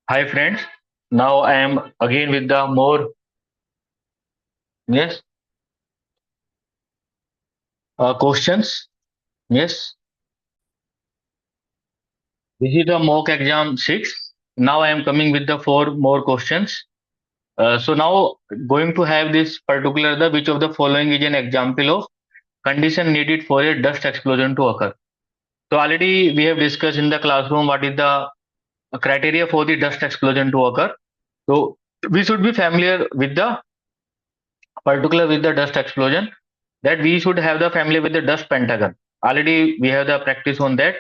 Hi friends, now I am again with the more yes questions. Yes, this is the mock exam 6. Now I am coming with the four more questions. So now going to have this particular the which of the following is an example of condition needed for a dust explosion to occur. So already we have discussed in the classroom what is the criteria for the dust explosion to occur. So we should be familiar with the particular with the dust explosion, that we should have the family with the dust pentagon. Already we have the practice on that.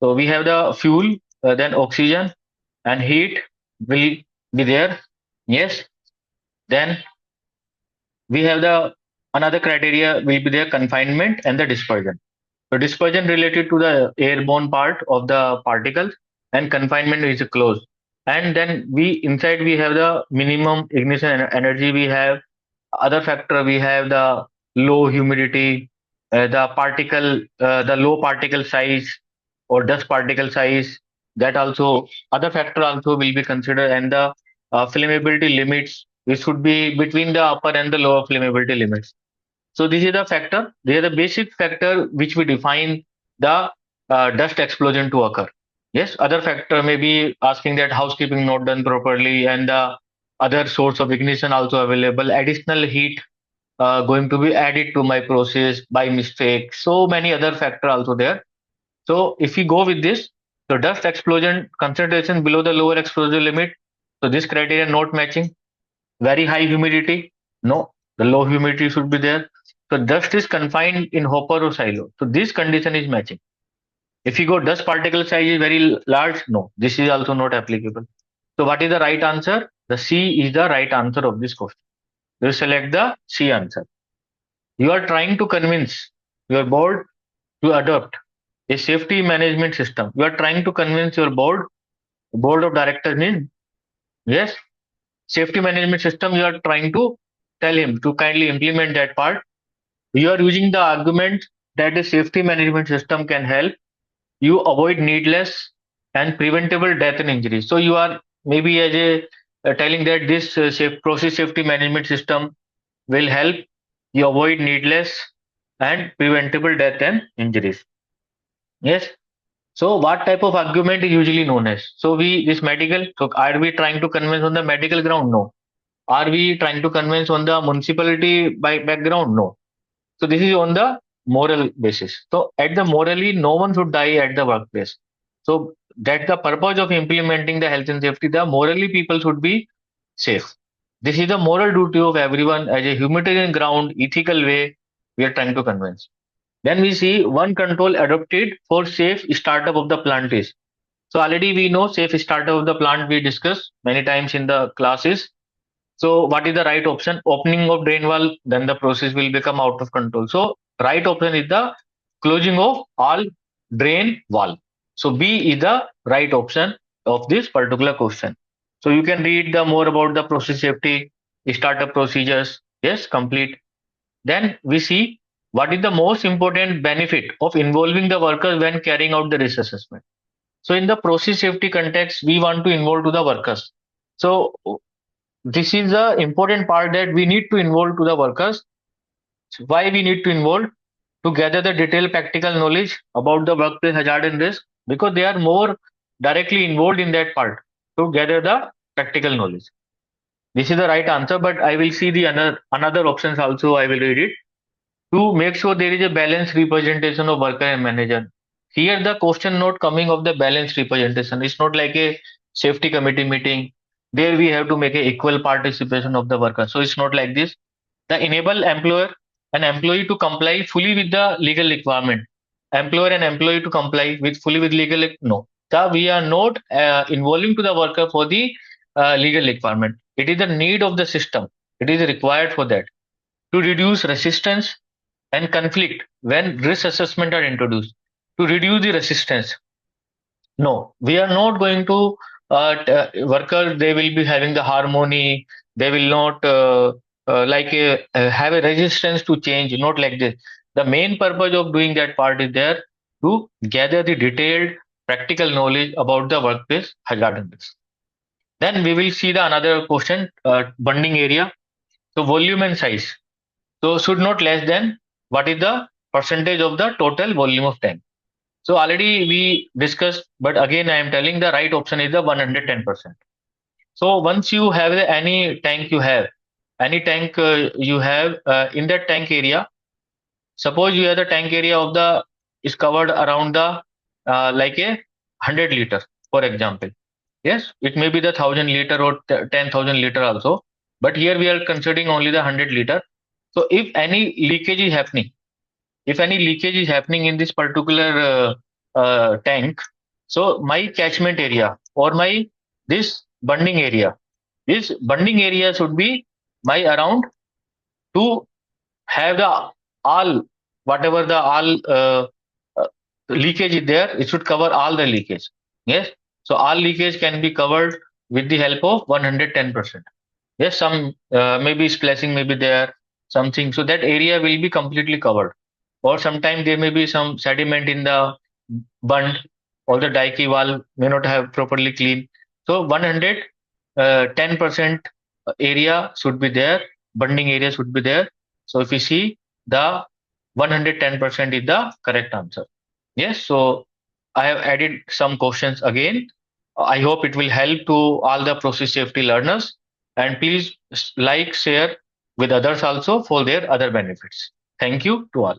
So we have the fuel, then oxygen and heat will be there. Yes. Then we have the another criteria will be there, confinement and the dispersion. So dispersion related to the airborne part of the particles, and confinement is closed. And then we inside we have the minimum ignition energy. We have other factor, we have the low humidity, the low particle size or dust particle size. That also other factor also will be considered, and the flammability limits, which should be between the upper and the lower flammability limits. So this is the factor. They are the basic factor which we define the dust explosion to occur. Yes, other factor may be asking that housekeeping not done properly, and the other source of ignition also available. Additional heat going to be added to my process by mistake. So many other factor also there. So if we go with this, so dust explosion concentration below the lower exposure limit. So this criteria not matching. Very high humidity, no. The low humidity should be there. So dust is confined in hopper or silo. So this condition is matching. If you go dust particle size is very large, no. This is also not applicable. So what is the right answer? The C is the right answer of this question. You select the C answer. You are trying to convince your board to adopt a safety management system. You are trying to convince your board of directors means, yes, safety management system. You are trying to tell him to kindly implement that part. You are using the argument that the safety management system can help you avoid needless and preventable death and injury. So you are maybe as a telling that this process safety management system will help you avoid needless and preventable death and injuries. Yes. So what type of argument is usually known as? So we this medical. So are we trying to convince on the medical ground? No. Are we trying to convince on the municipality by background? No. So this is on the moral basis. So at the morally, no one should die at the workplace. So that's the purpose of implementing the health and safety. The morally people should be safe. This is the moral duty of everyone as a humanitarian ground, ethical way we are trying to convince. Then we see one control adopted for safe startup of the plant is. So already we know safe startup of the plant we discussed many times in the classes. So what is the right option? Opening of drain valve, then the process will become out of control. So right option is the closing of all drain valve. So B is the right option of this particular question. So you can read the more about the process safety, startup procedures. Yes, complete. Then we see what is the most important benefit of involving the workers when carrying out the risk assessment. So in the process safety context, we want to involve to the workers. So this is the important part that we need to involve to the workers. Why we need to involve? To gather the detailed practical knowledge about the workplace hazard and risk, because they are more directly involved in that part to gather the practical knowledge. This is the right answer, but I will see the another options also. I will read it to make sure there is a balanced representation of worker and manager. Here, the question not coming of the balanced representation. It's not like a safety committee meeting. There we have to make a equal participation of the worker. So it's not like this. The enable employer and employee to comply fully with the legal requirement. Employer and employee to comply with fully with legal. No. So we are not involving to the worker for the legal requirement. It is the need of the system. It is required for that to reduce resistance and conflict when risk assessment are introduced, to reduce the resistance. No, we are not going to workers. They will be having the harmony. They will not have a resistance to change. Not like this. The main purpose of doing that part is there to gather the detailed practical knowledge about the workplace hazard and risk. Then we will see the another question, bunding area. So volume and size. So should not less than what is the percentage of the total volume of tank. So already we discussed, but again I am telling the right option is the 110%. So once you have any tank you have, any tank you have in that tank area, suppose you have the tank area of the is covered around the like a 100 liter, for example. Yes, it may be the 1,000 liter or 10,000 liter also, but here we are considering only the 100 liter. So if any leakage is happening in this particular tank, so my catchment area or my this bunding area should be my around to have the all whatever the all uh, leakage is there, it should cover all the leakage. Yes, so all leakage can be covered with the help of 110%. Yes, some maybe splashing may be there, something, so that area will be completely covered. Or sometimes there may be some sediment in the bund, or the dikey wall may not have properly cleaned. So 110% area should be there, bunding area should be there. So if you see, the 110% is the correct answer. Yes, so I have added some questions again. I hope it will help to all the process safety learners. And please like, share with others also for their other benefits. Thank you to all.